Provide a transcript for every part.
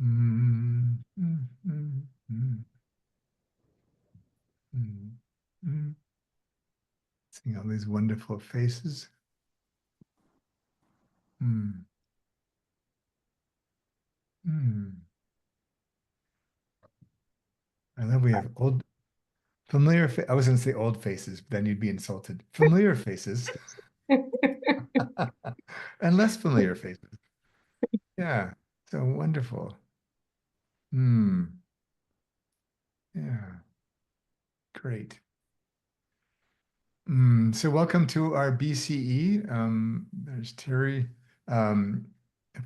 Mm, mm, mm, mm, mm, mm. Seeing all these wonderful faces. Mm, mm. I love we have old familiar. I was going to say old faces, but then you'd be insulted. Familiar faces and less familiar faces. Yeah, so wonderful. Hmm. Yeah, great. So welcome to our BCE. There's Terry. Um,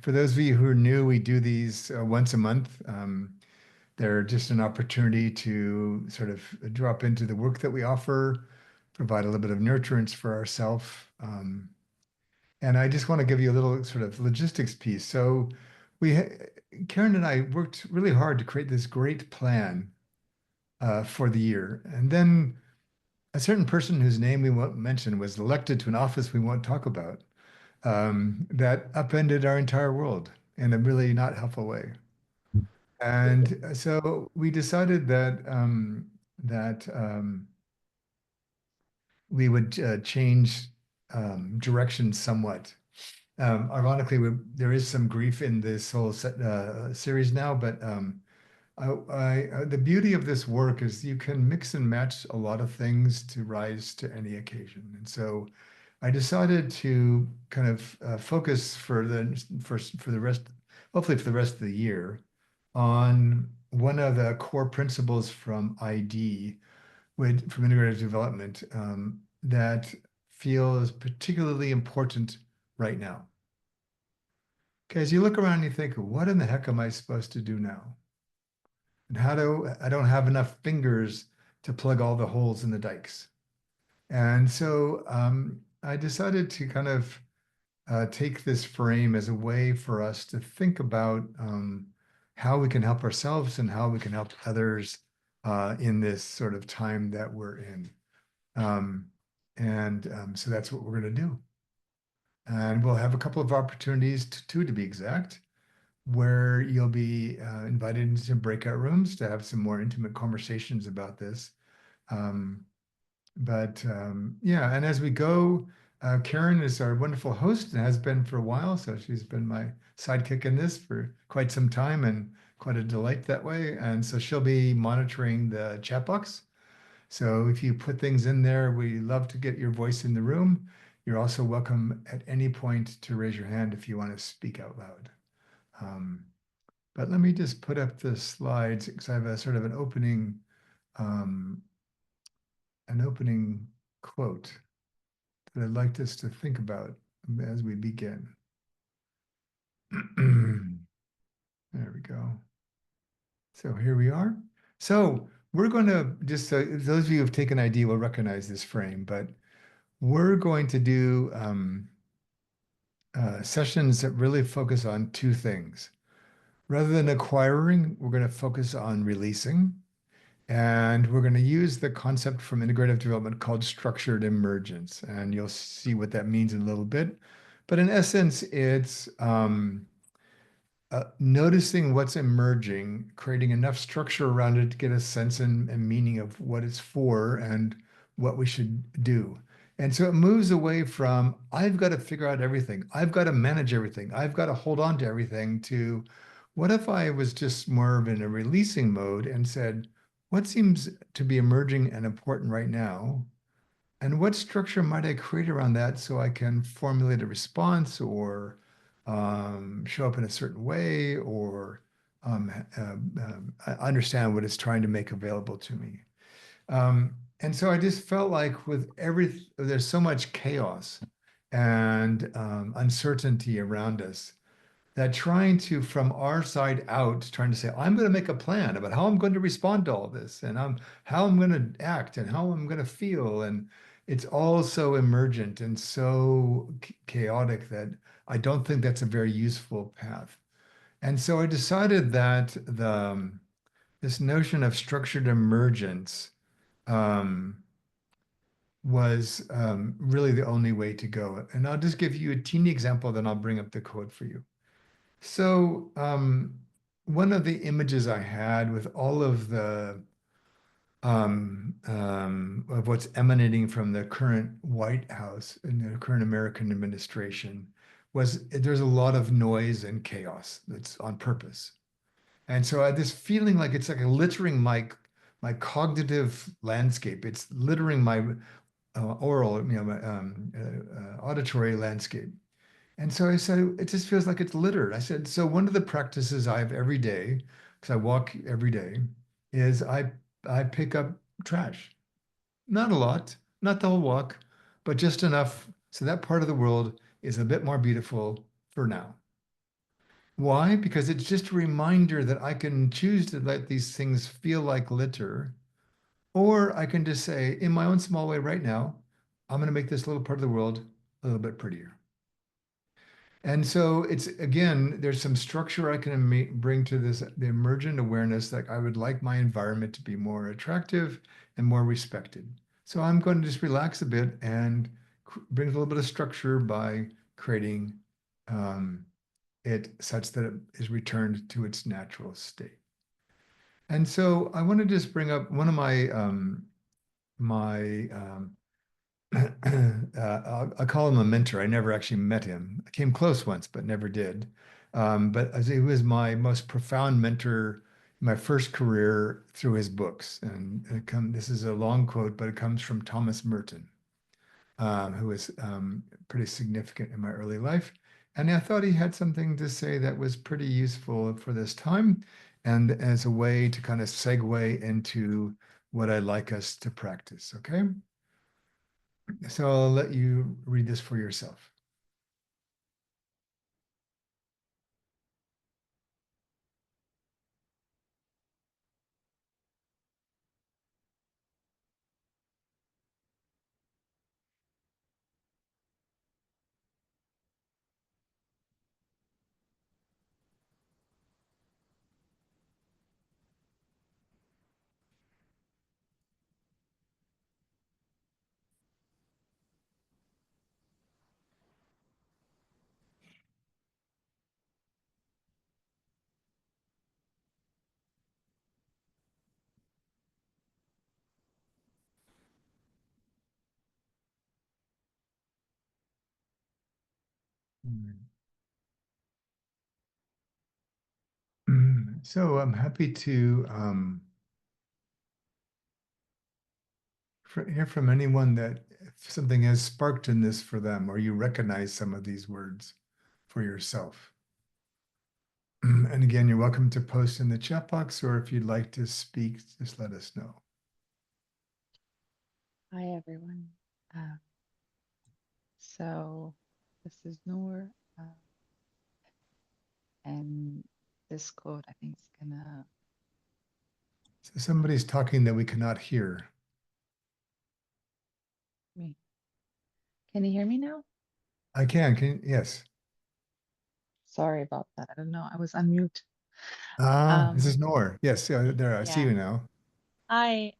for those of you who are new, we do these once a month. They're just an opportunity to sort of drop into the work that we offer, provide a little bit of nurturance for ourselves. And I just want to give you a little sort of logistics piece. So Karen and I worked really hard to create this great plan for the year. And then a certain person whose name we won't mention was elected to an office we won't talk about, that upended our entire world in a really not helpful way. And so we decided that we would change direction somewhat. Ironically, there is some grief in this whole series now, but the beauty of this work is you can mix and match a lot of things to rise to any occasion. And so I decided to kind of focus for the rest, hopefully for the rest of the year, on one of the core principles from ID, from integrative development, that feels particularly important right now. Okay, as you look around, you think, what in the heck am I supposed to do now? And how do I don't have enough fingers to plug all the holes in the dikes? And so I decided to kind of take this frame as a way for us to think about how we can help ourselves and how we can help others in this sort of time that we're in. Um, and so that's what we're going to do. And we'll have a couple of opportunities, to be exact, where you'll be invited into some breakout rooms to have some more intimate conversations about this. Um, but yeah, and as we go, Karen is our wonderful host and has been for a while. So she's been my sidekick in this for quite some time and quite a delight that way. And so she'll be monitoring the chat box. So if you put things in there, we love to get your voice in the room. You're also welcome at any point to raise your hand if you want to speak out loud. Um, but let me just put up the slides because I have a sort of um, an opening quote that I'd like us to think about as we begin. There we go. So here we are. So we're going to just, those of you who have taken ID will recognize this frame, but we're going to do sessions that really focus on two things. Rather than acquiring, we're going to focus on releasing. And we're going to use the concept from integrative development called structured emergence. And you'll see what that means in a little bit. But in essence, it's noticing what's emerging, creating enough structure around it to get a sense and meaning of what it's for and what we should do. And so it moves away from, I've got to figure out everything. I've got to manage everything. I've got to hold on to everything to what if I was just more of in a releasing mode and said, what seems to be emerging and important right now? And what structure might I create around that so I can formulate a response or show up in a certain way or understand what it's trying to make available to me. And so I just felt like there's so much chaos and uncertainty around us that trying to, from our side out, trying to say, I'm going to make a plan about how I'm going to respond to all this and how I'm going to act and how I'm going to feel. And it's all so emergent and so chaotic that I don't think that's a very useful path. And so I decided that this notion of structured emergence um, was really the only way to go. And I'll just give you a teeny example, then I'll bring up the quote for you. So one of the images I had with all of the of what's emanating from the current White House and the current American administration was there's a lot of noise and chaos that's on purpose. And so I had this feeling like it's like littering my cognitive landscape. It's littering my oral, my, auditory landscape. And so I said, it just feels like it's littered. I said, so one of the practices I have every day, because I walk every day, is I pick up trash. Not a lot, not the whole walk, but just enough so that part of the world is a bit more beautiful for now. Why? Because it's just a reminder that I can choose to let these things feel like litter, or I can just say, in my own small way right now, I'm going to make this little part of the world a little bit prettier. And so it's again, there's some structure I can bring to this, the emergent awareness that I would like my environment to be more attractive and more respected. So I'm going to just relax a bit and bring a little bit of structure by creating um, it such that it is returned to its natural state. And so I want to just bring up one of my I call him a mentor. I never actually met him. I came close once, but never did. But as he was my most profound mentor in my first career through his books. And this is a long quote, but it comes from Thomas Merton, who was pretty significant in my early life. And I thought he had something to say that was pretty useful for this time and as a way to kind of segue into what I'd like us to practice. Okay. So I'll let you read this for yourself. So I'm happy to hear from anyone that if something has sparked in this for them, or you recognize some of these words for yourself. And again, you're welcome to post in the chat box, or if you'd like to speak, just let us know. Hi, everyone. Uh, so this is Noor, and this quote I think is gonna So somebody's talking that we cannot hear. me. Can you hear me now? I can, yes. Sorry about that. I don't know. I was on mute. Ah, this is Um, Noor. Yes, yeah, there, I see yeah. you now. Hi,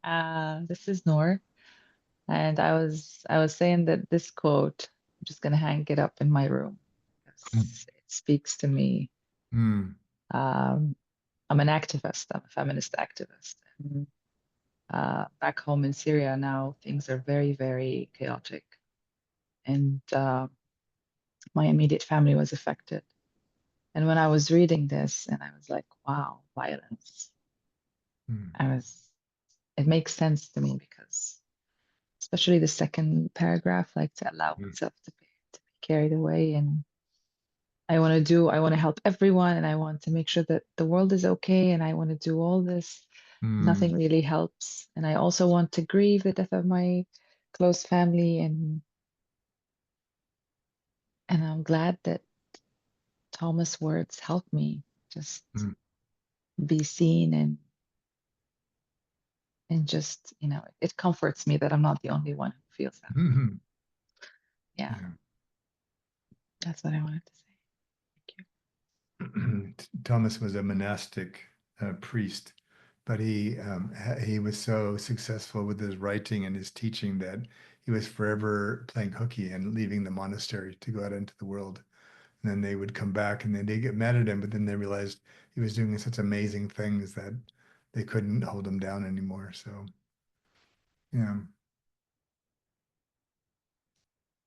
this is Noor, and I was saying that this quote, I'm just gonna hang it up in my room because it speaks to me. Mm, Um, I'm an activist. I'm a feminist activist. And, back home in Syria now, things are very, very chaotic. And my immediate family was affected. And when I was reading this, and I was like, wow, violence. mm, I was, it makes sense to me because, especially the second paragraph, like to allow mm, oneself to be carried away. And I want to help everyone, and I want to make sure that the world is okay. And I want to do all this. mm, Nothing really helps. And I also want to grieve the death of my close family. And I'm glad that Thomas' words helped me just mm, be seen and just, it comforts me that I'm not the only one who feels that. mm. Yeah, Yeah. that's what I wanted to say. Thank Thomas was a monastic priest, but he was so successful with his writing and his teaching that he was forever playing hooky and leaving the monastery to go out into the world. And then they would come back and then they get mad at him, but then they realized he was doing such amazing things that they couldn't hold him down anymore. So, yeah.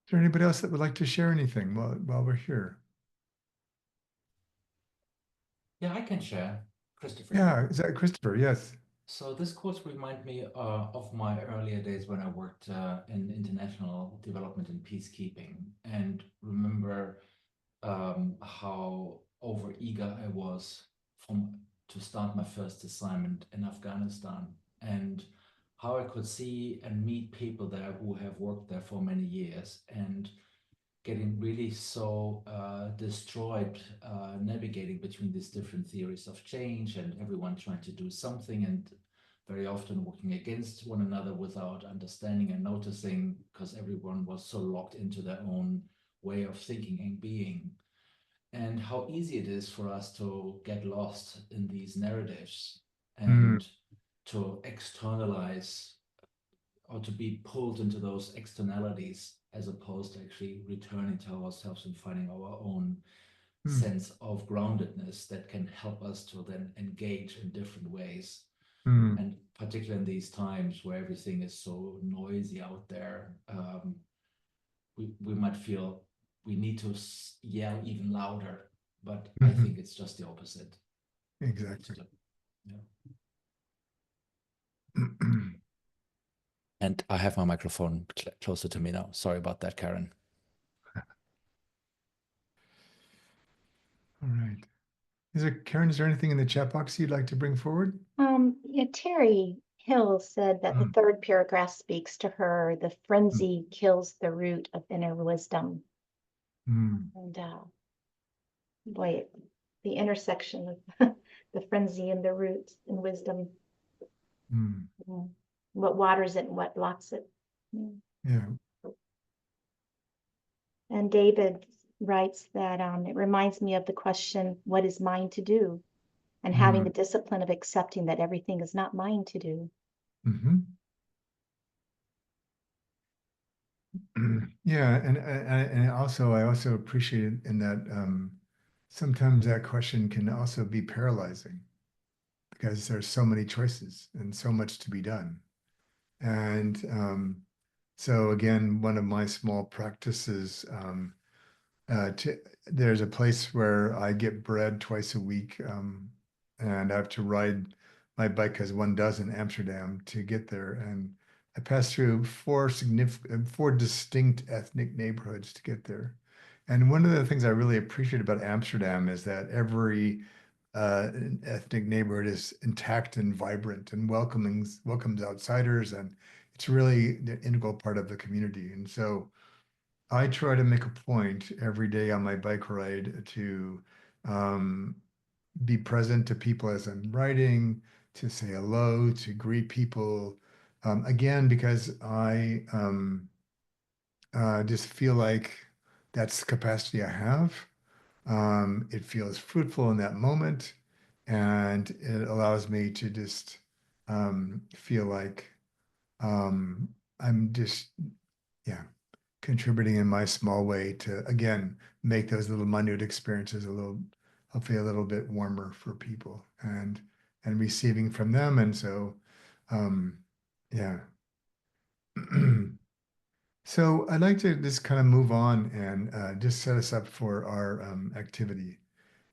Is there anybody else that would like to share anything while we're here? Yeah, I can share, Christopher here. Yeah, is that Christopher? Yes. So this quotes remind me of my earlier days when I worked in international development and peacekeeping, and remember how overeager I was from to start my first assignment in Afghanistan, and how I could see and meet people there who have worked there for many years, and getting really so destroyed navigating between these different theories of change and everyone trying to do something and very often working against one another without understanding and noticing because everyone was so locked into their own way of thinking and being, and how easy it is for us to get lost in these narratives Mm, and to externalize or to be pulled into those externalities as opposed to actually returning to ourselves and finding our own mm, sense of groundedness that can help us to then engage in different ways. mm, And particularly in these times where everything is so noisy out there, we might feel we need to yell even louder, but I mhm. think it's just the opposite. It's Exactly. the, yeah. And I have my microphone closer to me now. Sorry about that, Karen. All right. Karen, is there anything in the chat box you'd like to bring forward? Yeah, Terry Hill said that the Mm, third paragraph speaks to her. The mm, frenzy kills the root of inner wisdom. mm, And boy, the intersection of the frenzy and the root and wisdom, mm. mm, what waters it and what blocks it. Mm. Yeah. And David writes that it reminds me of the question, what is mine to do? And having Mm, the discipline of accepting that everything is not mine to do. mhm. Yeah, and also I also appreciate it in that sometimes that question can also be paralyzing because there's so many choices and so much to be done. And so again, one of my small practices, there's a place where I get bread twice a week, and I have to ride my bike as one does in Amsterdam to get there. And I pass through four distinct ethnic neighborhoods to get there. And one of the things I really appreciate about Amsterdam is that every ethnic neighborhood is intact and vibrant and welcomes outsiders, and it's really the integral part of the community. And so I try to make a point every day on my bike ride to um, be present to people as I'm riding, to say hello, to greet people. Again, because I just feel like that's the capacity I have. It feels fruitful in that moment, and it allows me to just feel like um, I'm just, yeah, contributing in my small way to, again, make those little minute experiences hopefully a little bit warmer for people and receiving from them. And so, um, yeah. So I'd like to just kind of move on and just set us up for our activity.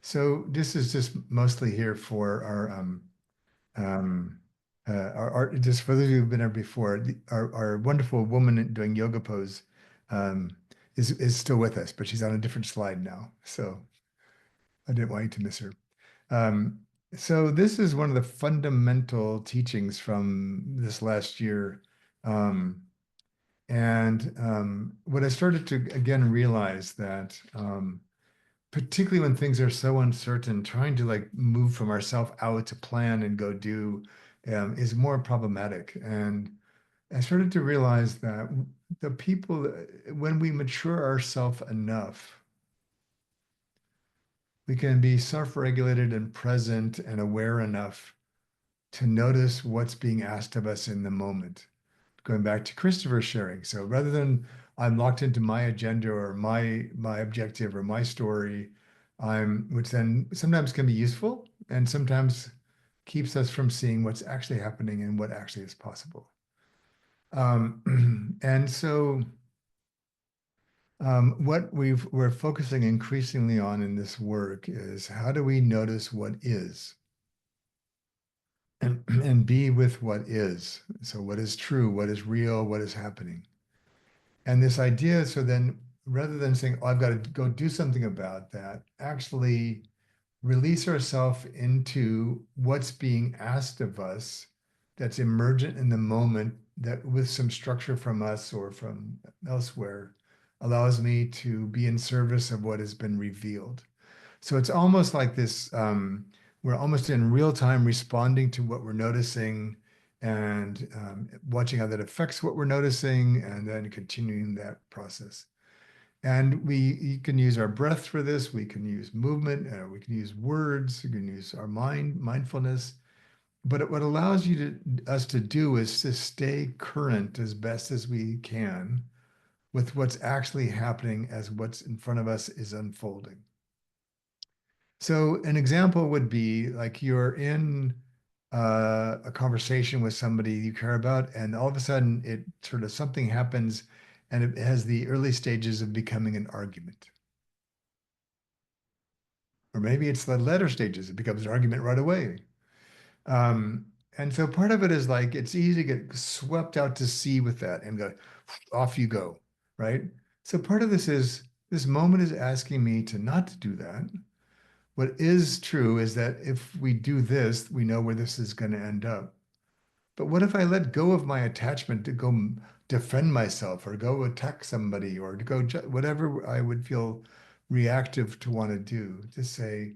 So this is just mostly here for um, just for those who've been here before, our wonderful woman doing yoga pose is still with us, but she's on a different slide now. So I didn't want you to miss her. Um, so this is one of the fundamental teachings from this last year. Um, and what I started to again realize that particularly when things are so uncertain, trying to like move from ourself out to plan and go do is more problematic. And I started to realize that the people, when we mature ourselves enough, we can be self-regulated and present and aware enough to notice what's being asked of us in the moment. Going back to Christopher's sharing. So rather than I'm locked into my agenda or my objective or my story, which then sometimes can be useful and sometimes keeps us from seeing what's actually happening and what actually is possible. And so what we're focusing increasingly on in this work is how do we notice what is and be with what is. So what is true, what is real, what is happening. And this idea, so then rather than saying, oh, I've got to go do something about that, actually release ourselves into what's being asked of us that's emergent in the moment that with some structure from us or from elsewhere allows me to be in service of what has been revealed. So it's almost like this, we're almost in real time responding to what we're noticing and watching how that affects what we're noticing and then continuing that process. And you can use our breath for this. We can use movement. We can use words. We can use our mindfulness. But what allows us to do is to stay current as best as we can with what's actually happening as what's in front of us is unfolding. So an example would be like you're in a conversation with somebody you care about, and all of a sudden it sort of something happens and it has the early stages of becoming an argument. Or maybe it's the latter stages, it becomes an argument right away. Um, and so part of it is like it's easy to get swept out to sea with that and go, off you go, right? So part of this moment is asking me to not to do that. What is true is that if we do this, we know where this is going to end up. But what if I let go of my attachment to go defend myself or go attack somebody or to go whatever I would feel reactive to want to do? Just say,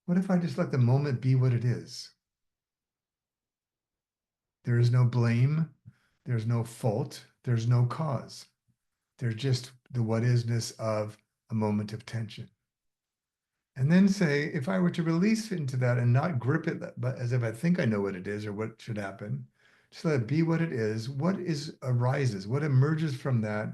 what if I just let the moment be what it is? There is no blame, there's no fault, there's no cause. There's just the what isness of a moment of tension. And then say, if I were to release into that and not grip it, but as if I think I know what it is or what should happen, just let it be what it is, arises, what emerges from that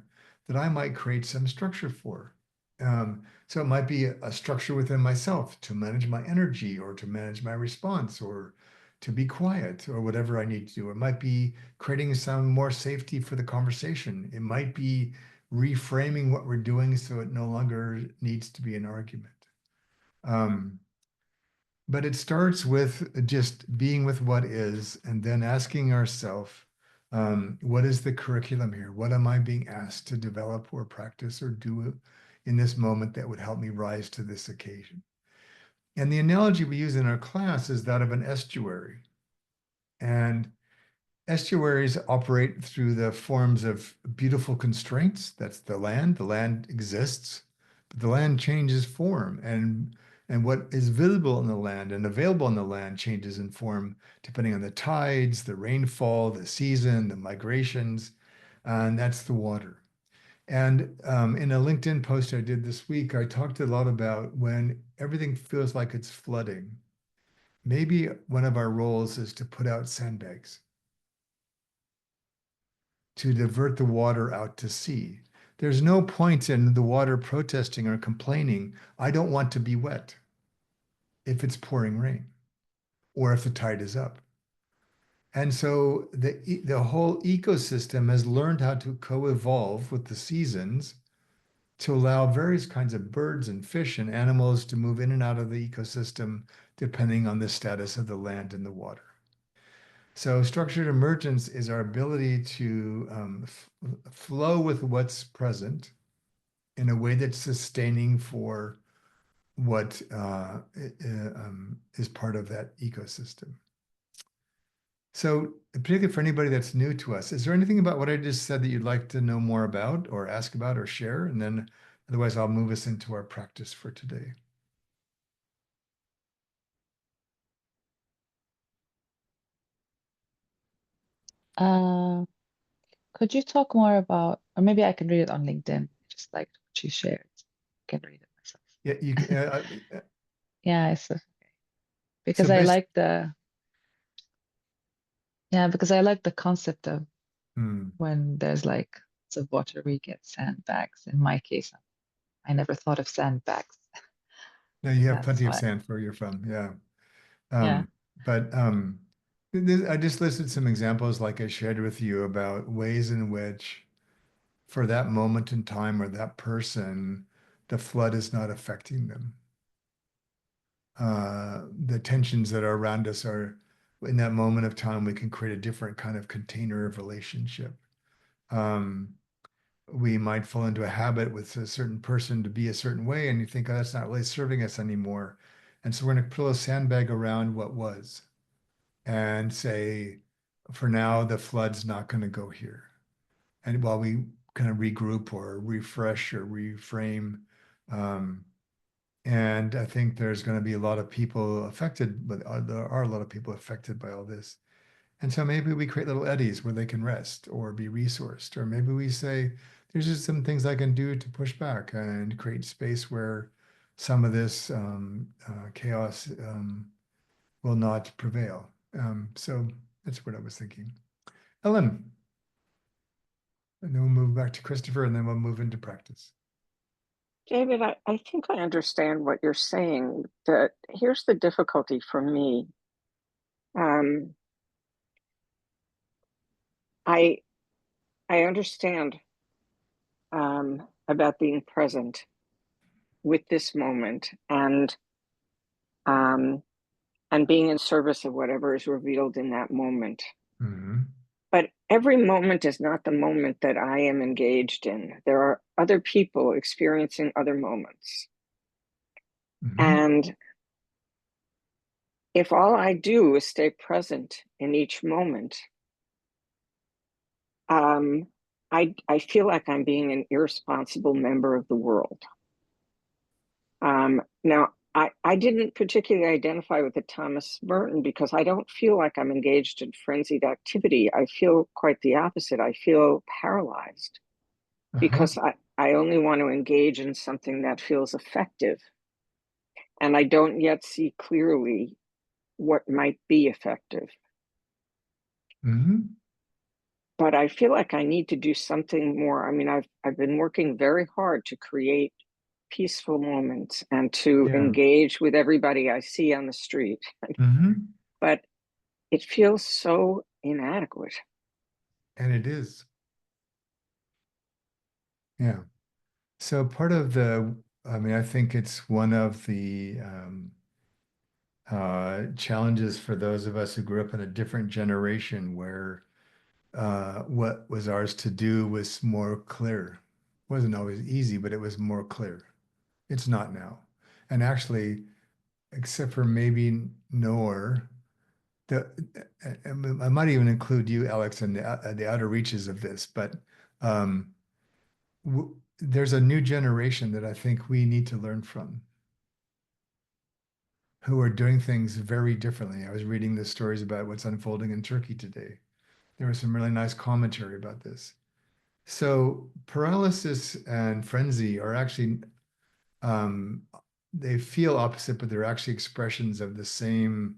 I might create some structure for. So it might be a structure within myself to manage my energy or to manage my response or to be quiet or whatever I need to do. It might be creating some more safety for the conversation. It might be reframing what we're doing so it no longer needs to be an argument. But it starts with just being with what is, and then asking ourselves, what is the curriculum here? What am I being asked to develop or practice or do in this moment that would help me rise to this occasion? And the analogy we use in our class is that of an estuary. And estuaries operate through the forms of beautiful constraints. That's the land. The land exists, but the land changes form. And what is visible in the land and available in the land changes in form depending on the tides, the rainfall, the season, the migrations, and that's the water. And in a LinkedIn post I did this week, I talked a lot about when everything feels like it's flooding. Maybe one of our roles is to put out sandbags, to divert the water out to sea. There's no point in the water protesting or complaining, I don't want to be wet, if it's pouring rain or if the tide is up. And so the whole ecosystem has learned how to co-evolve with the seasons to allow various kinds of birds and fish and animals to move in and out of the ecosystem depending on the status of the land and the water. So structured emergence is our ability to flow with what's present in a way that's sustaining for what is part of that ecosystem. So particularly for anybody that's new to us, is there anything about what I just said that you'd like to know more about or ask about or share? And then otherwise I'll move us into our practice for today. Could you talk more about, or maybe I can read it on LinkedIn, just like what you shared. I can read it myself. Yeah, you can. Yeah, it's because I like the concept of when there's like of water, we get sandbags. In my case, I never thought of sandbags. No, you have That's plenty of why. sand where you're from. Yeah. Yeah. But I just listed some examples like I shared with you about ways in which for that moment in time or that person, the flood is not affecting them. The tensions that are around us are in that moment of time, we can create a different kind of container of relationship. Um, we might fall into a habit with a certain person to be a certain way, and you think, oh, that's not really serving us anymore. And so we're going to put a sandbag around what was and say, for now, the flood's not going to go here. And while we kind of regroup or refresh or reframe, um, and I think there's going to be a lot of people affected, but there are a lot of people affected by all this. And so maybe we create little eddies where they can rest or be resourced, or maybe we say, there's just some things I can do to push back and create space where some of this chaos will not prevail. So that's what I was thinking. Ellen, and then we'll move back to Christopher, and then we'll move into practice. David, I think I understand what you're saying. That here's the difficulty for me. I understand about being present with this moment and being in service of whatever is revealed in that moment. Mm-hmm. But every moment is not the moment that I am engaged in. There are other people experiencing other moments. Mm-hmm. And if all I do is stay present in each moment, I feel like I'm being an irresponsible member of the world. Now, I didn't particularly identify with the Thomas Merton because I don't feel like I'm engaged in frenzied activity. I feel quite the opposite. I feel paralyzed because I only want to engage in something that feels effective. And I don't yet see clearly what might be effective. Mm-hmm. But I feel like I need to do something more. I mean, I've been working very hard to create peaceful moments and to engage with everybody I see on the street. Mm-hmm. But it feels so inadequate. And it is. Yeah. So part of I think it's one of the challenges for those of us who grew up in a different generation where what was ours to do was more clear. It wasn't always easy, but it was more clear. It's not now. And actually, except for maybe Noor, the I might even include you, Alex, in the outer reaches of this, but um, there's a new generation that I think we need to learn from, who are doing things very differently. I was reading the stories about what's unfolding in Turkey today. There was some really nice commentary about this. So paralysis and frenzy are actually, um, they feel opposite, but they're actually expressions of the same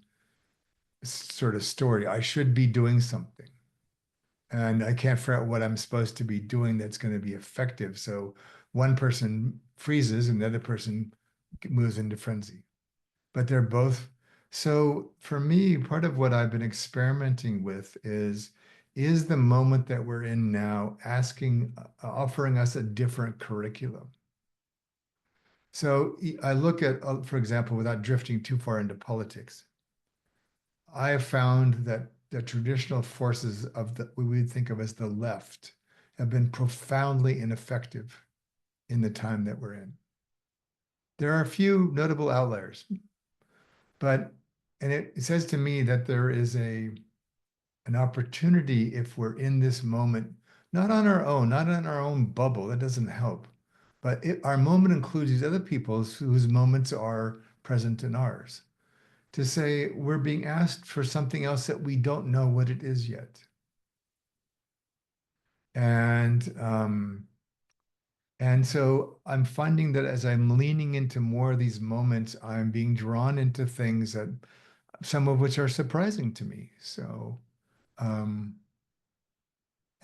sort of story. I should be doing something, and I can't figure out what I'm supposed to be doing that's going to be effective. So one person freezes and the other person moves into frenzy, but they're both. So for me, part of what I've been experimenting with is the moment that we're in now offering us a different curriculum. So I look at, for example, without drifting too far into politics, I have found that the traditional forces of what we would think of as the left have been profoundly ineffective in the time that we're in. There are a few notable outliers, but and it says to me that there is an opportunity if we're in this moment, not on our own, not in our own bubble, that doesn't help. But our moment includes these other people's whose moments are present in ours. To say we're being asked for something else that we don't know what it is yet. And so I'm finding that as I'm leaning into more of these moments, I'm being drawn into things that some of which are surprising to me. So, and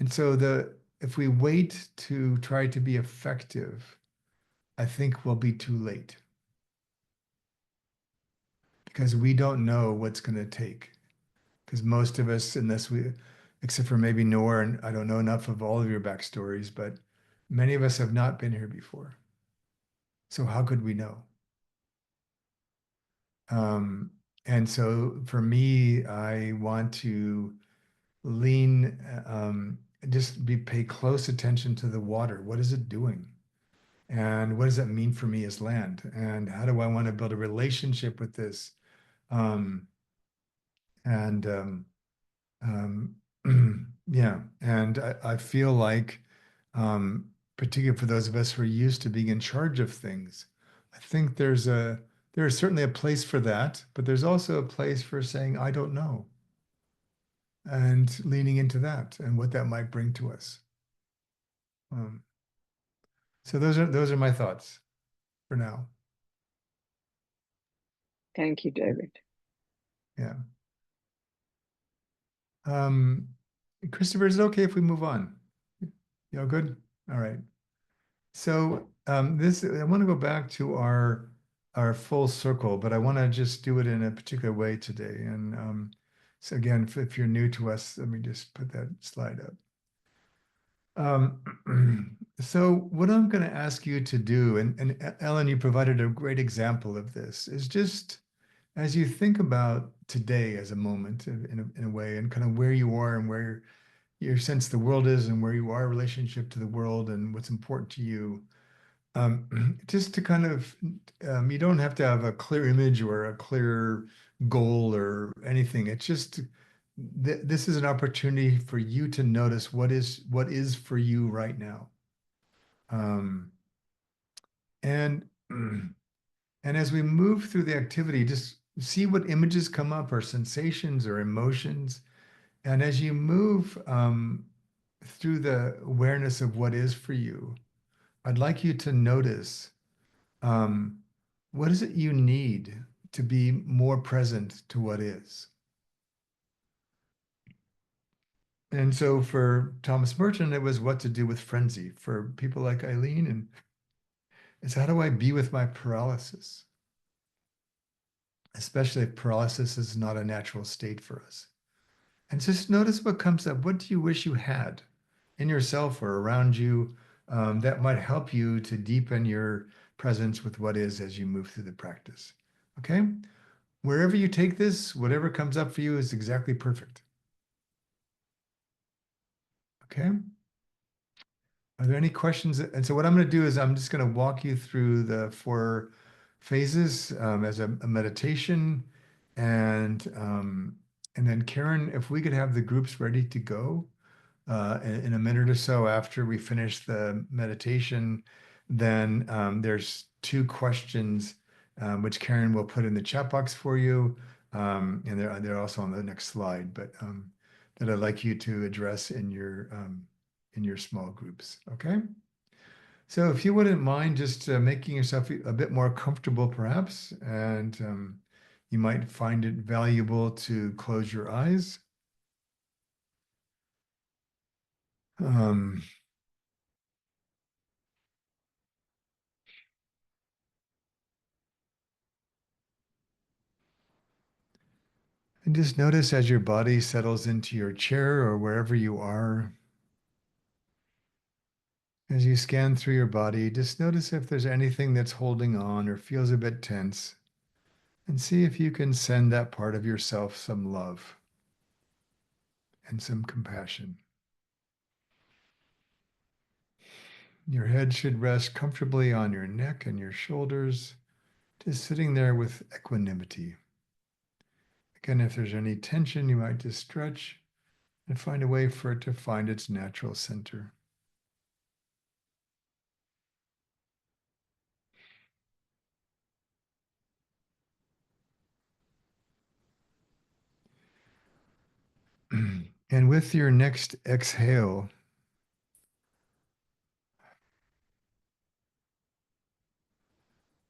so if we wait to try to be effective, I think we'll be too late. Because we don't know what's going to take. Because most of us, unless we, except for maybe Noor, and I don't know enough of all of your backstories, but many of us have not been here before. So how could we know? And so for me, I want to lean, just pay close attention to the water. What is it doing? And what does that mean for me as land? And how do I want to build a relationship with this? Um, and um, yeah, and I feel like, particularly for those of us who are used to being in charge of things, I think there is certainly a place for that, but there's also a place for saying, I don't know, and leaning into that and what that might bring to us. So those are my thoughts for now. Thank you, David. Yeah. Christopher, is it okay if we move on? You all good? All right. So this I want to go back to our full circle, but I want to just do it in a particular way today. And so again, if you're new to us, let me just put that slide up. So what I'm going to ask you to do, and Ellen, you provided a great example of this, is just as you think about today as a moment in a way, and kind of where you are and where your sense the world is and where you are in relationship to the world and what's important to you. Just to kind of, you don't have to have a clear image or a clear goal or anything. It's just this is an opportunity for you to notice what is for you right now. Um, and and as we move through the activity, just see what images come up or sensations or emotions. And as you move through the awareness of what is for you, I'd like you to notice um, what is it you need to be more present to what is. And so for Thomas Merton, it was what to do with frenzy. For people like Eileen, and it's how do I be with my paralysis? Especially if paralysis is not a natural state for us. And just notice what comes up. What do you wish you had in yourself or around you that might help you to deepen your presence with what is as you move through the practice? Okay? Wherever you take this, whatever comes up for you is exactly perfect. Okay? Are there any questions? And so what I'm going to do is I'm just going to walk you through the 4 phases as a meditation. And then Karen, if we could have the groups ready to go in a minute or so after we finish the meditation, then there's 2 questions which Karen will put in the chat box for you. And they're also on the next slide, but that I'd like you to address in your small groups, okay? So if you wouldn't mind just making yourself a bit more comfortable perhaps, and you might find it valuable to close your eyes. Um, and just notice as your body settles into your chair or wherever you are, as you scan through your body, just notice if there's anything that's holding on or feels a bit tense, and see if you can send that part of yourself some love and some compassion. Your head should rest comfortably on your neck and your shoulders, just sitting there with equanimity. Again, if there's any tension, you might just stretch and find a way for it to find its natural center. And with your next exhale,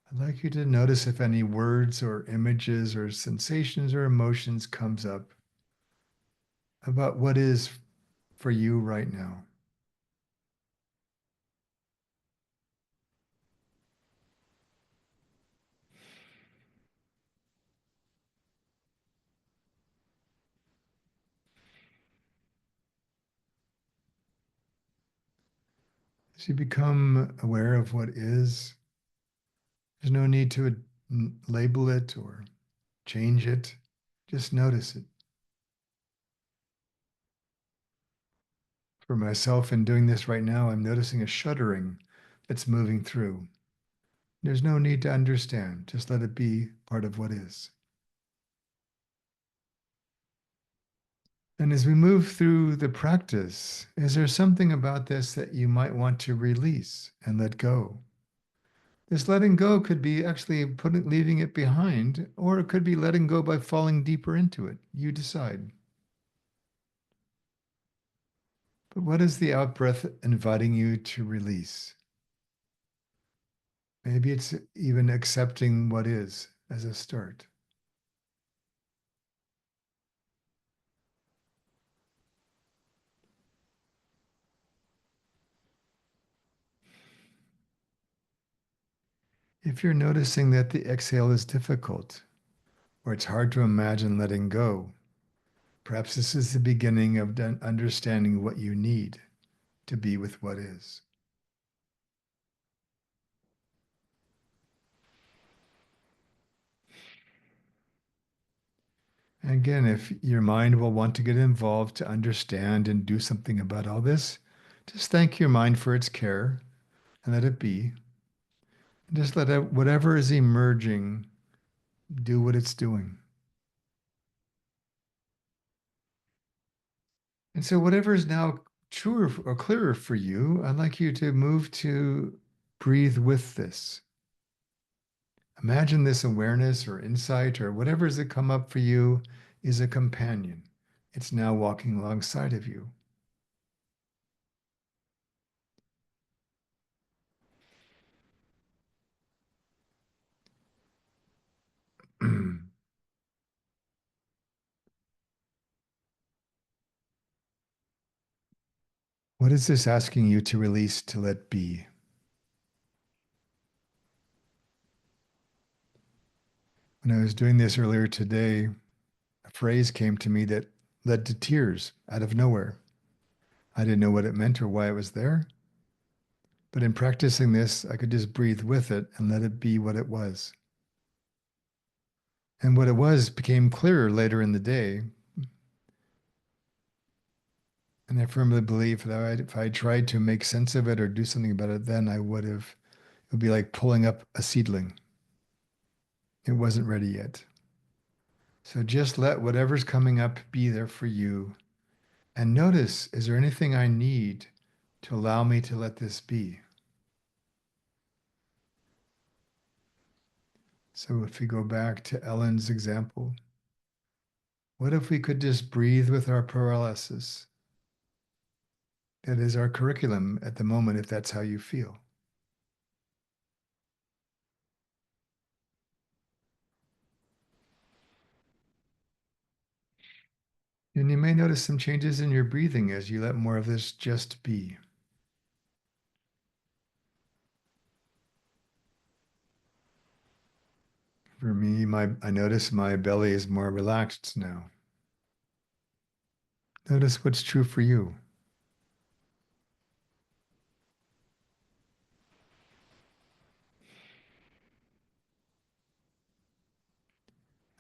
I'd like you to notice if any words or images or sensations or emotions comes up about what is for you right now. As you become aware of what is, there's no need to label it or change it. Just notice it. For myself, in doing this right now, I'm noticing a shuddering that's moving through. There's no need to understand. Just let it be part of what is. And as we move through the practice, is there something about this that you might want to release and let go? This letting go could be actually leaving it behind, or it could be letting go by falling deeper into it. You decide. But what is the out breath inviting you to release? Maybe it's even accepting what is as a start. If you're noticing that the exhale is difficult, or it's hard to imagine letting go, perhaps this is the beginning of understanding what you need to be with what is. And again, if your mind will want to get involved to understand and do something about all this, just thank your mind for its care and let it be. And just let it, whatever is emerging do what it's doing. And so, whatever is now truer or clearer for you, I'd like you to move to breathe with this. Imagine this awareness or insight or whatever has come up for you is a companion. It's now walking alongside of you. What is this asking you to release, to let be? When I was doing this earlier today, a phrase came to me that led to tears out of nowhere. I didn't know what it meant or why it was there. But in practicing this, I could just breathe with it and let it be what it was. And what it was became clearer later in the day. And I firmly believe that if I tried to make sense of it or do something about it, then it would be like pulling up a seedling. It wasn't ready yet. So just let whatever's coming up be there for you. And notice, is there anything I need to allow me to let this be? So if we go back to Ellen's example, what if we could just breathe with our paralysis? That is our curriculum at the moment, if that's how you feel. And you may notice some changes in your breathing as you let more of this just be. For me, I notice my belly is more relaxed now. Notice what's true for you.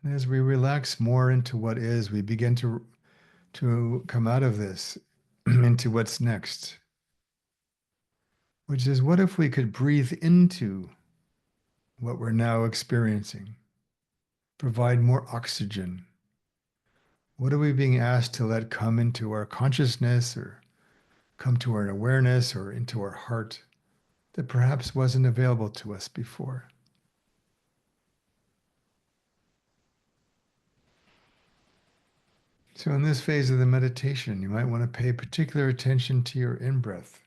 And as we relax more into what is, we begin to come out of this into what's next, which is what if we could breathe into what we're now experiencing, provide more oxygen? What are we being asked to let come into our consciousness or come to our awareness or into our heart that perhaps wasn't available to us before? So in this phase of the meditation, you might want to pay particular attention to your in-breath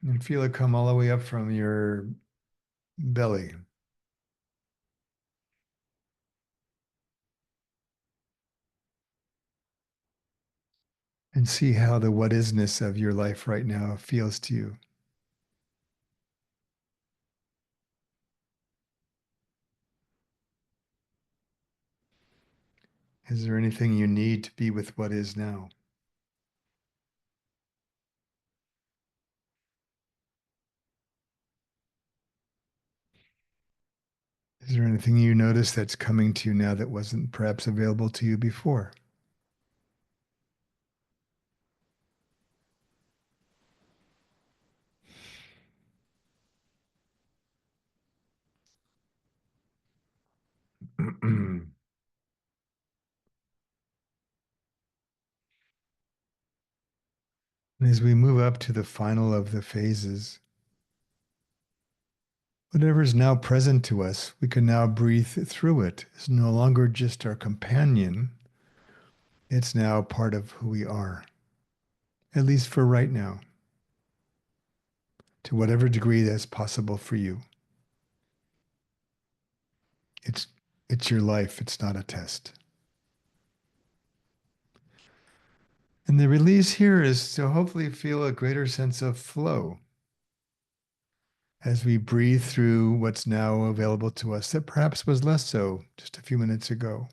and feel it come all the way up from your belly. And see how the what isness of your life right now feels to you. Is there anything you need to be with what is now? Is there anything you notice that's coming to you now that wasn't perhaps available to you before? And as we move up to the final of the phases, whatever is now present to us, we can now breathe through it. It's no longer just our companion, it's now part of who we are, at least for right now, to whatever degree that's possible for you. It's, it's your life, it's not a test. And the release here is to hopefully feel a greater sense of flow as we breathe through what's now available to us that perhaps was less so just a few minutes ago.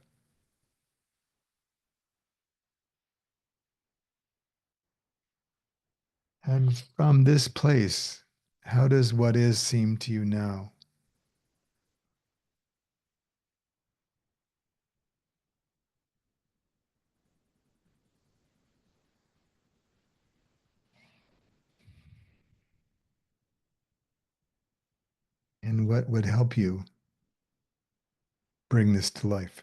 And from this place, how does what is seem to you now? And what would help you bring this to life?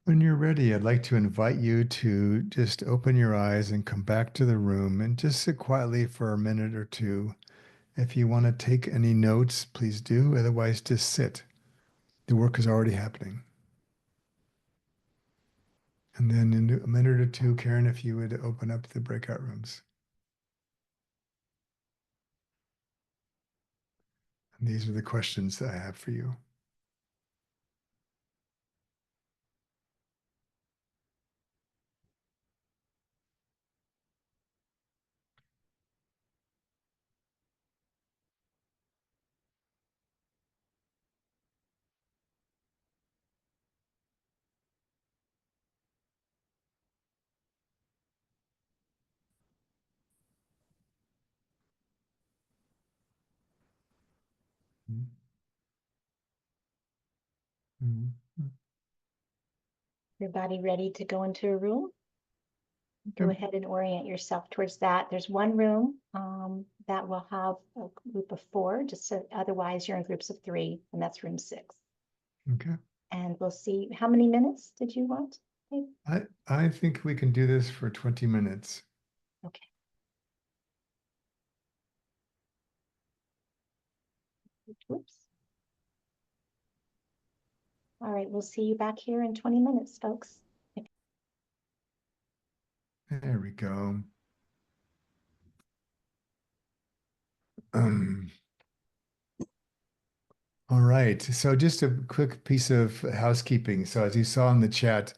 When you're ready, I'd like to invite you to just open your eyes and come back to the room and just sit quietly for a minute or two. If you want to take any notes, please do. Otherwise, just sit. The work is already happening. And then in a minute or two, Karen, if you would open up the breakout rooms. And these are the questions that I have for you. Mm-hmm. Everybody ready to go into a room? Go Yep. ahead and orient yourself towards that. There's one room that will have a group of 4, just so otherwise you're in groups of 3, and that's room 6. Okay. And we'll see, how many minutes did you want? I think we can do this for 20 minutes. Okay. Whoops. All right, we'll see you back here in 20 minutes, folks. There we go. Um, all right. So just a quick piece of housekeeping. So as you saw in the chat,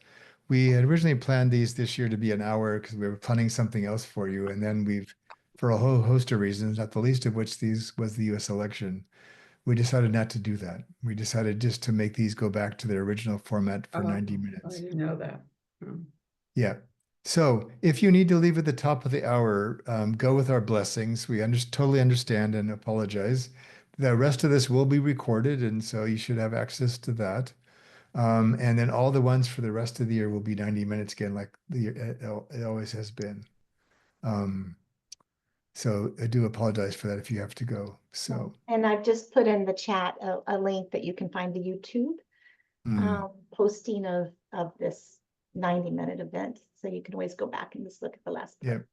we had originally planned these this year to be an hour because we were planning something else for you. And then we've, for a whole host of reasons, not the least of which these was the US election, we decided not to do that. We decided just to make these go back to their original format for 90 I minutes. didn't know that. Hmm. Yeah. So if you need to leave at the top of the hour, go with our blessings. We totally understand and apologize. The rest of this will be recorded, and so you should have access to that. And then all the ones for the rest of the year will be 90 minutes again, like it always has been. So I do apologize for that if you have to go. So And I've just put in the chat a link that you can find the YouTube posting of this 90-minute event. So you can always go back and just look at the last part.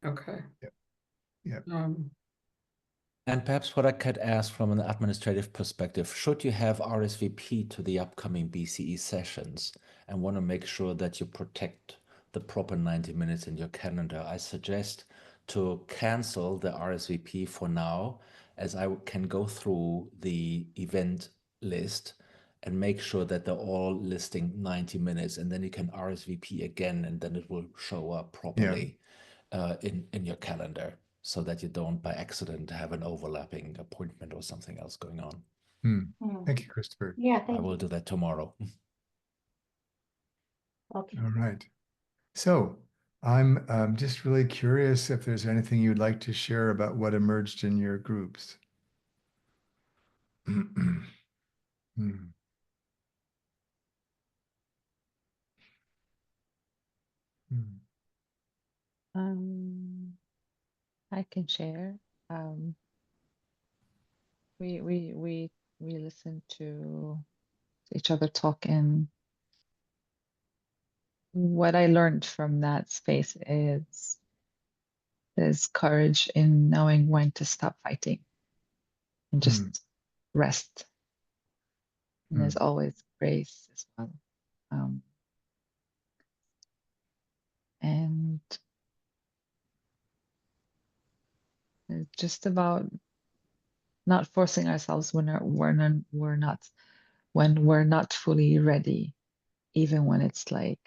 yeah, Okay. yeah. And perhaps what I could ask from an administrative perspective, should you have RSVP to the upcoming BCE sessions and want to make sure that you protect the proper 90 minutes in your calendar, I suggest to cancel the RSVP for now, as I can go through the event list and make sure that they're all listing 90 minutes, and then you can RSVP again, and then it will show up properly in your calendar, so that you don't by accident have an overlapping appointment or something else going on. Thank you, Christopher. Yeah, I thank will you. do that tomorrow. Okay. All right. So I'm just really curious if there's anything you'd like to share about what emerged in your groups. Hmm. Hmm. I can share. Um, we listen to each other talk, and what I learned from that space is there's courage in knowing when to stop fighting and just Hmm. rest. And Hmm. there's always grace as well. Um, and it's just about not forcing ourselves when we're not fully ready, even when it's like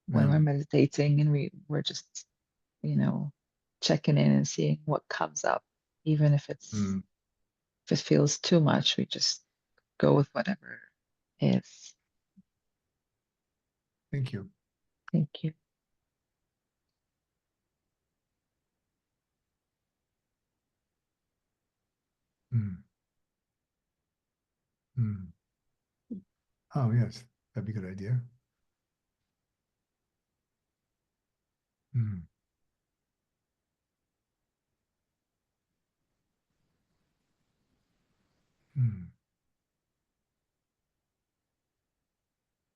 when we're Yeah. meditating and we're just, you know, checking in and seeing what comes up, even if Hmm. it feels too much, we just go with whatever is. Thank you. Thank you. Hmm. Hmm. Oh, yes, that'd be a good idea. Hmm. Hmm.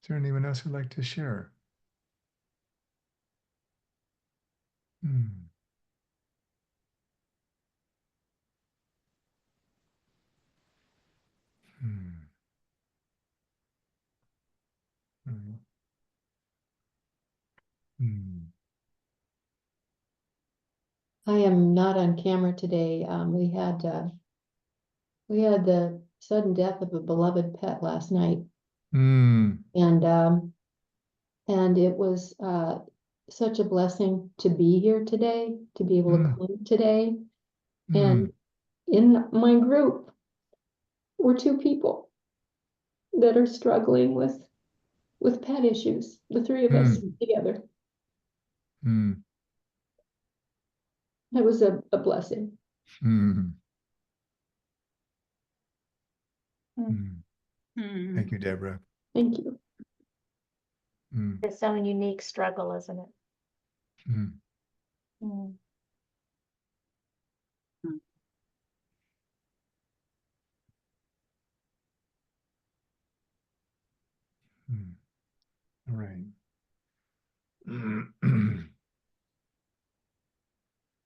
Is there anyone else who'd like to share? Hmm. Hmm. Hmm. Hmm. I am not on camera today. We had the sudden death of a beloved pet last night, Hmm. and it was such a blessing to be here today, to be able to Hmm. come today. Hmm. And in my group were two people that are struggling with pet issues. The three of us Hmm. together. Hmm. It was a blessing. Hmm. Mm. Hmm. Thank you, Deborah. Thank you. Hmm. Its own unique struggle, isn't it? Hmm. Mm. Hmm. All right.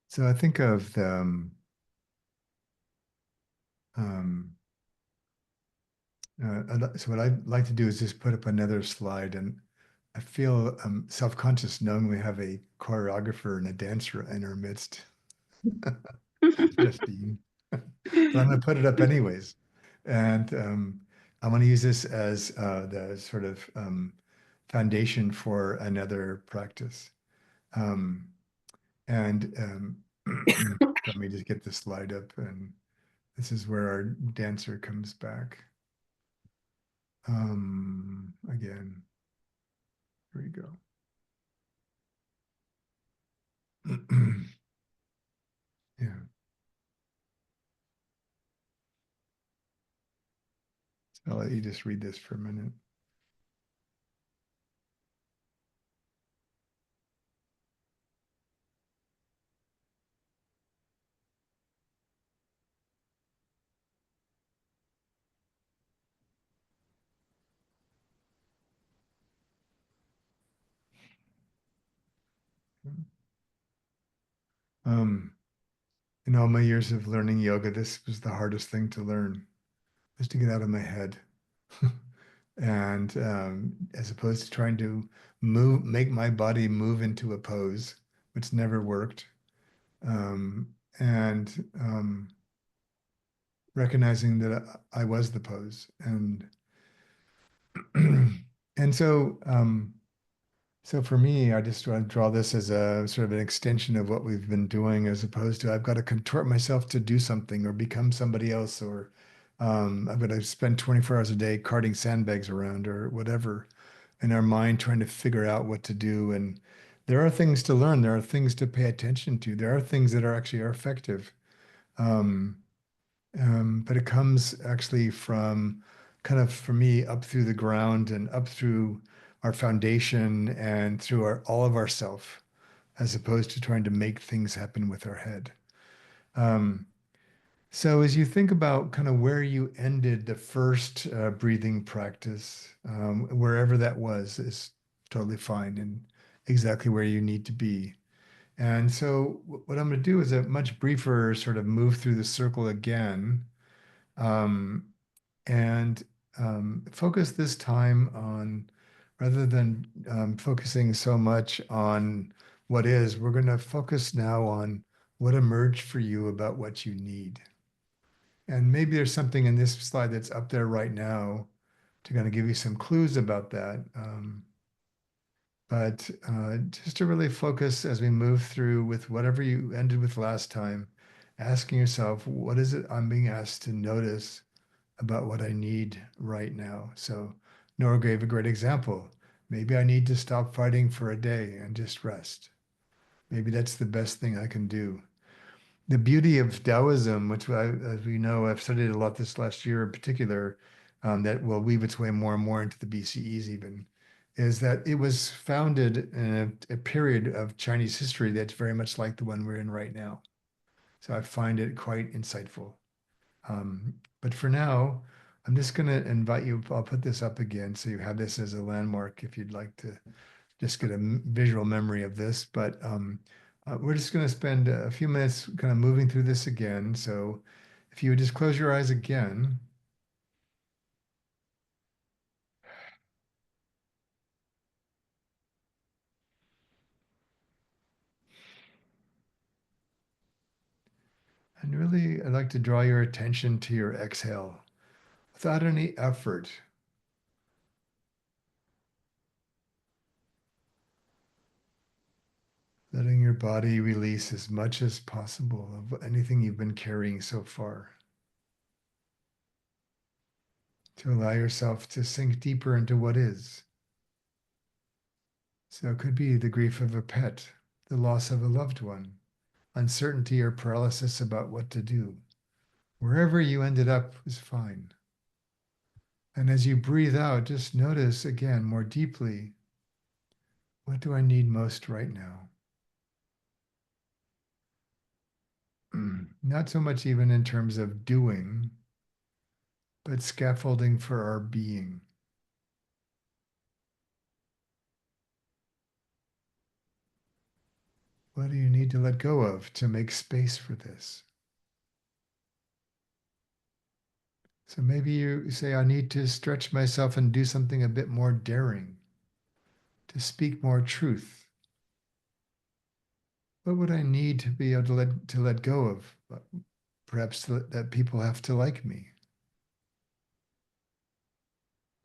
So I think of the um, so what I'd like to do is just put up another slide, and I feel self-conscious knowing we have a choreographer and a dancer in our midst, Justine. But I'm going to put it up anyways. And I want to use this as the sort of foundation for another practice. Um, and let me just get the slide up, and this is where our dancer comes back. Again, here we go. Yeah. So I'll let you just read this for a minute. Um, in all my years of learning yoga, this was the hardest thing to learn, was to get out of my head. And as opposed to trying to make my body move into a pose, which never worked. And recognizing that I was the pose. And so for me, I just want to draw this as a sort of an extension of what we've been doing, as opposed to I've got to contort myself to do something or become somebody else, or I've got to spend 24 hours a day carting sandbags around or whatever. in our mind trying to figure out what to do. And there are things to learn. There are things to pay attention to. There are things that are effective. Um, but it comes actually from kind of, for me, up through the ground and up through our foundation and through all of ourself, as opposed to trying to make things happen with our head. Um, so as you think about kind of where you ended the first breathing practice, wherever that was, is totally fine and exactly where you need to be. And so what I'm going to do is a much briefer sort of move through the circle again, um, and focus this time on, rather than focusing so much on what is, we're going to focus now on what emerged for you about what you need. And maybe there's something in this slide that's up there right now to kind of give you some clues about that. But just to really focus as we move through with whatever you ended with last time, asking yourself, what is it I'm being asked to notice about what I need right now? So Nora gave a great example. Maybe I need to stop fighting for a day and just rest. Maybe that's the best thing I can do. The beauty of Taoism, which as we know, I've studied a lot this last year in particular, that will weave its way more and more into the BCEs even, is that it was founded in a period of Chinese history that's very much like the one we're in right now. So I find it quite insightful. But for now, I'm just going to invite you, I'll put this up again so you have this as a landmark if you'd like to just get a visual memory of this. But we're just going to spend a few minutes kind of moving through this again. So if you would just close your eyes again. And really, I'd like to draw your attention to your exhale without any effort. Letting your body release as much as possible of anything you've been carrying so far. To allow yourself to sink deeper into what is. So it could be the grief of a pet, the loss of a loved one, uncertainty or paralysis about what to do. Wherever you ended up is fine. And as you breathe out, just notice again more deeply, what do I need most right now? Not so much even in terms of doing, but scaffolding for our being. What do you need to let go of to make space for this? So maybe you say, I need to stretch myself and do something a bit more daring, to speak more truth. What would I need to be able to let go of? Perhaps that people have to like me.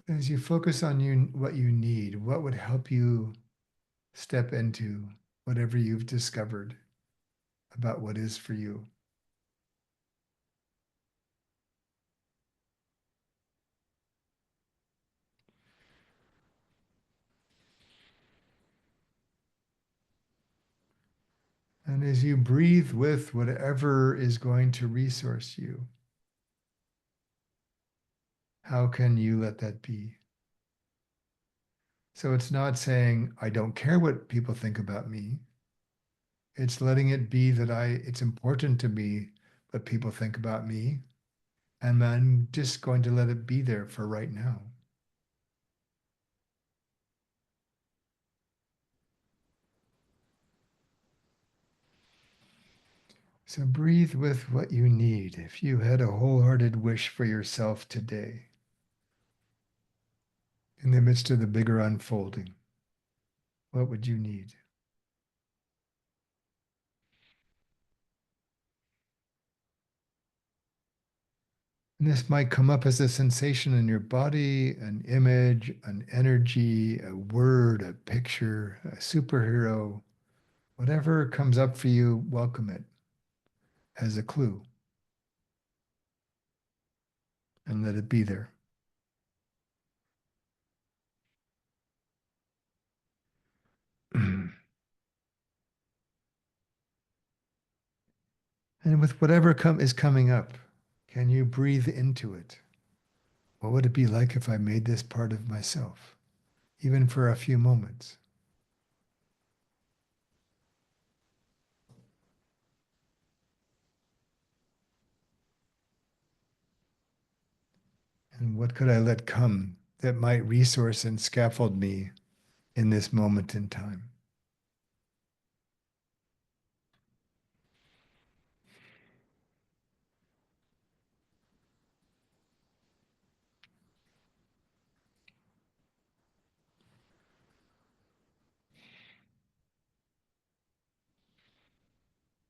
As you focus on what you need, what would help you step into whatever you've discovered about what is for you. And as you breathe with whatever is going to resource you, how can you let that be? So it's not saying, I don't care what people think about me. It's letting it be that it's important to me what people think about me. And I'm just going to let it be there for right now. So breathe with what you need. If you had a wholehearted wish for yourself today, in the midst of the bigger unfolding, what would you need? And this might come up as a sensation in your body, an image, an energy, a word, a picture, a superhero. Whatever comes up for you, welcome it as a clue and let it be there. And with whatever is coming up, can you breathe into it? What would it be like if I made this part of myself, even for a few moments? And what could I let come that might resource and scaffold me in this moment in time?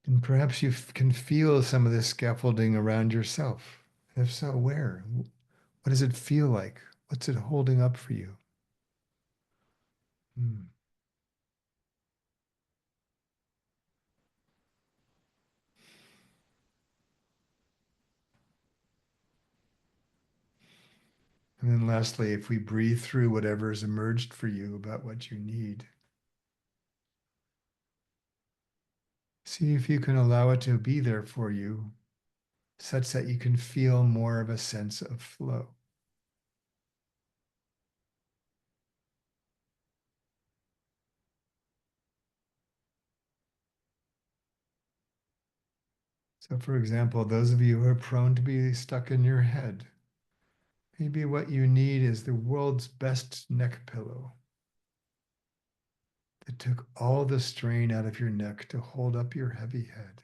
And perhaps you can feel some of this scaffolding around yourself. And if so, where? What does it feel like? What's it holding up for you? Hmm. And then lastly, if we breathe through whatever has emerged for you about what you need, see if you can allow it to be there for you, such that you can feel more of a sense of flow. So, for example, those of you who are prone to be stuck in your head, maybe what you need is the world's best neck pillow that took all the strain out of your neck to hold up your heavy head.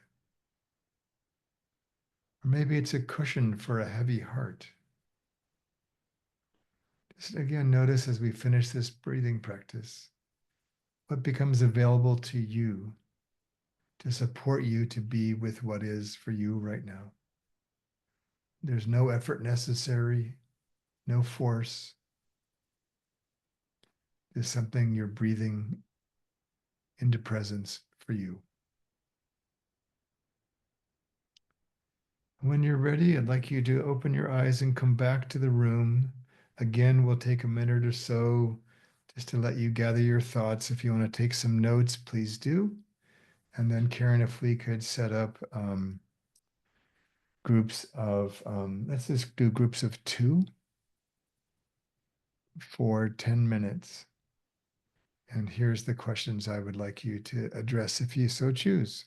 Or maybe it's a cushion for a heavy heart. Just again, notice as we finish this breathing practice, what becomes available to you to support you to be with what is for you right now. There's no effort necessary, no force. There's something you're breathing into presence for you. When you're ready, I'd like you to open your eyes and come back to the room. Again, we'll take a minute or so just to let you gather your thoughts. If you want to take some notes, please do. And then Karen, if we could set up groups of, let's just do groups of 2 for 10 minutes. And here's the questions I would like you to address if you so choose.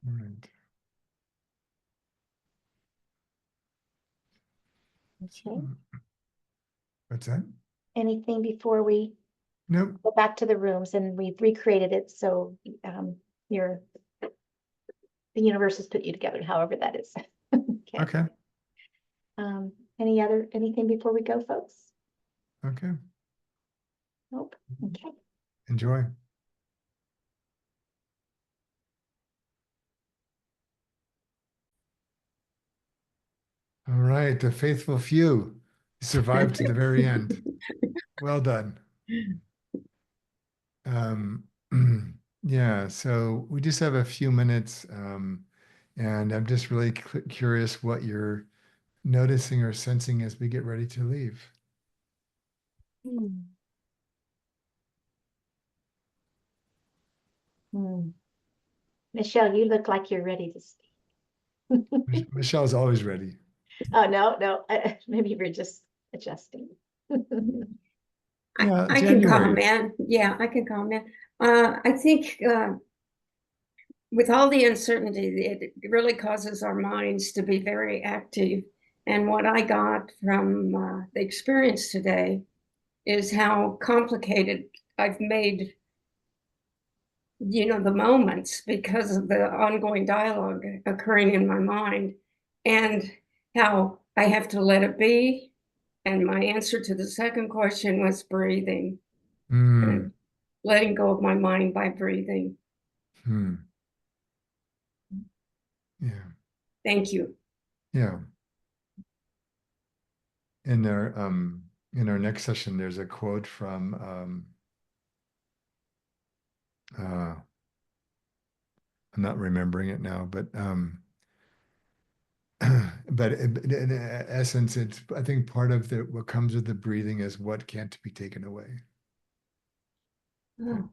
All right. Okay. What's that? Anything before we Nope. go back to the rooms, and we've recreated it so your the universe has put you together, however that is. Okay. Okay. Anything before we go, folks? Okay. Nope. Okay. Enjoy. All right. The faithful few survived to the very end. Well done. Yeah, so we just have a few minutes, and I'm just really curious what you're noticing or sensing as we get ready to leave. Hmm. Hmm. Michelle, you look like you're ready to speak. Michelle's always ready. Oh, no, maybe we're just adjusting. Yeah, I can January. comment. Yeah, I can comment. I think with all the uncertainty, it really causes our minds to be very active. And what I got from the experience today is how complicated I've made, the moments because of the ongoing dialogue occurring in my mind, and how I have to let it be. And my answer to the second question was breathing. And letting go of my mind by breathing. Yeah. Thank you. Yeah. In our next session, there's a quote from I'm not remembering it now, but but in essence, it's, I think part of what comes with the breathing is what can't be taken away. Oh,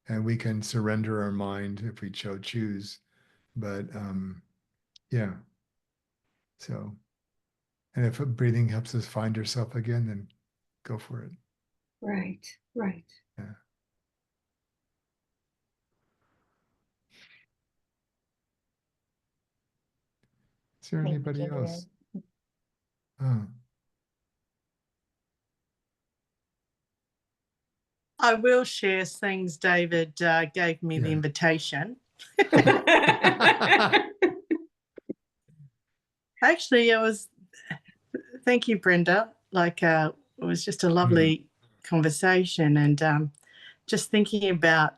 And we can surrender our mind if we choose, but yeah. So, and if breathing helps us find ourselves again, then go for it. right, right. Yeah. Is there Thank anybody you. else? Oh, I will share things David gave me the Yeah. invitation. Actually, it was, thank you, Brenda. Like, it was just a lovely conversation. And just thinking about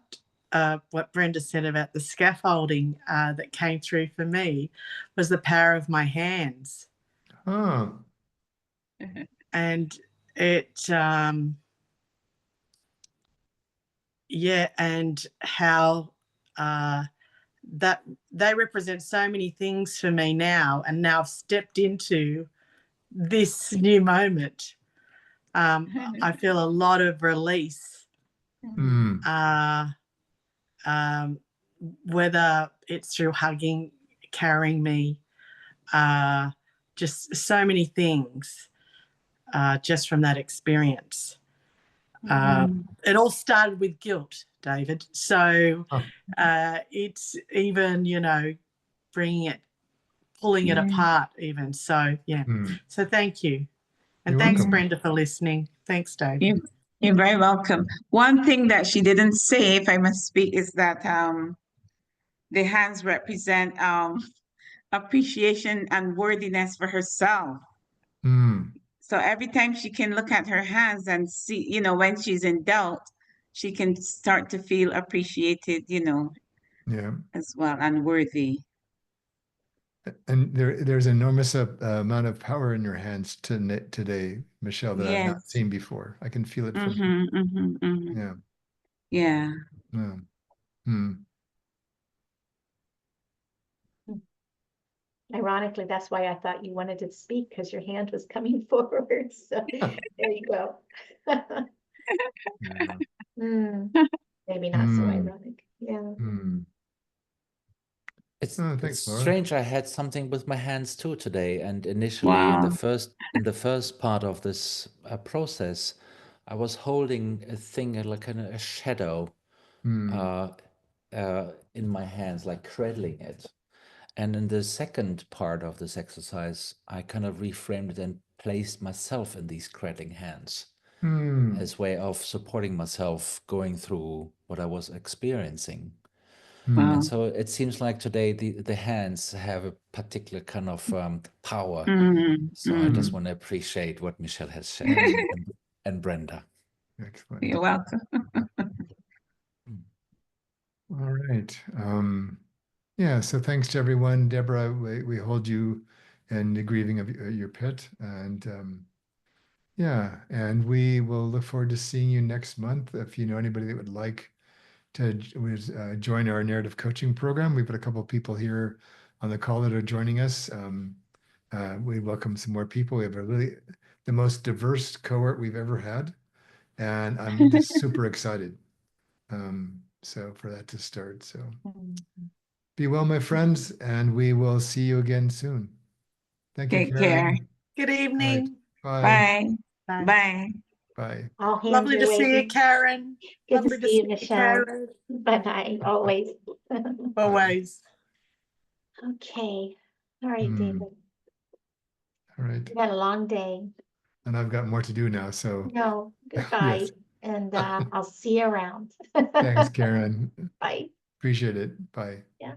what Brenda said about the scaffolding that came through for me was the power of my hands. oh, And it, yeah, and how that they represent so many things for me now. And now I've stepped into this new moment. I feel a lot of release, whether it's through hugging, carrying me, just so many things just from that experience. It all started with guilt, David. So it's even, you know, bringing it, pulling it apart even. So, yeah. So thank you. And You're thanks, welcome. Brenda, for listening. Thanks, David. You're very welcome. One thing that she didn't say, if I must speak, is that the hands represent appreciation and worthiness for herself. So every time she can look at her hands and see, you know, when she's in doubt, she can start to feel appreciated, you know, Yeah. as well, and worthy. And there's enormous amount of power in your hands today, Michelle, that I've not Yes. seen before. I can feel it from you. Yeah. Yeah. Yeah. Ironically, that's why I thought you wanted to speak, because your hand was coming forward. So there you go. Maybe not so ironic. Yeah. It's, Oh, it's thanks, Laura. strange. I had something with my hands too today, and initially in the first part of this process, I was holding a thing like kind of a shadow in my hands, like cradling it. And in the second part of this exercise, I kind of reframed it and placed myself in these cradling hands as way of supporting myself going through what I was experiencing. And so it seems like today the hands have a particular kind of power. So I just want to appreciate what Michelle has shared and Brenda. Excellent. You're welcome. All right. Yeah, so thanks to everyone. Deborah, we hold you in the grieving of your pit. And yeah, and we will look forward to seeing you next month. If you know anybody that would like to join our narrative coaching program, we've got a couple of people here on the call that are joining us. We welcome some more people. We have the most diverse cohort we've ever had. And I'm just super excited. So for that to start. So be well, my friends, and we will see you again soon. Thank you, Take Karen. care. Good evening. Right. Bye. Bye. Bye. Bye. All hands Lovely are to see you, waving. Karen. Good Lovely to see you, Michelle. Karen. Bye-bye, always. Always. Okay. All right, David. All right. You had a long day. And I've got more to do now. So No, goodbye. yes. And I'll see you around. Thanks, Karen. Bye. Appreciate it. Bye. Yeah.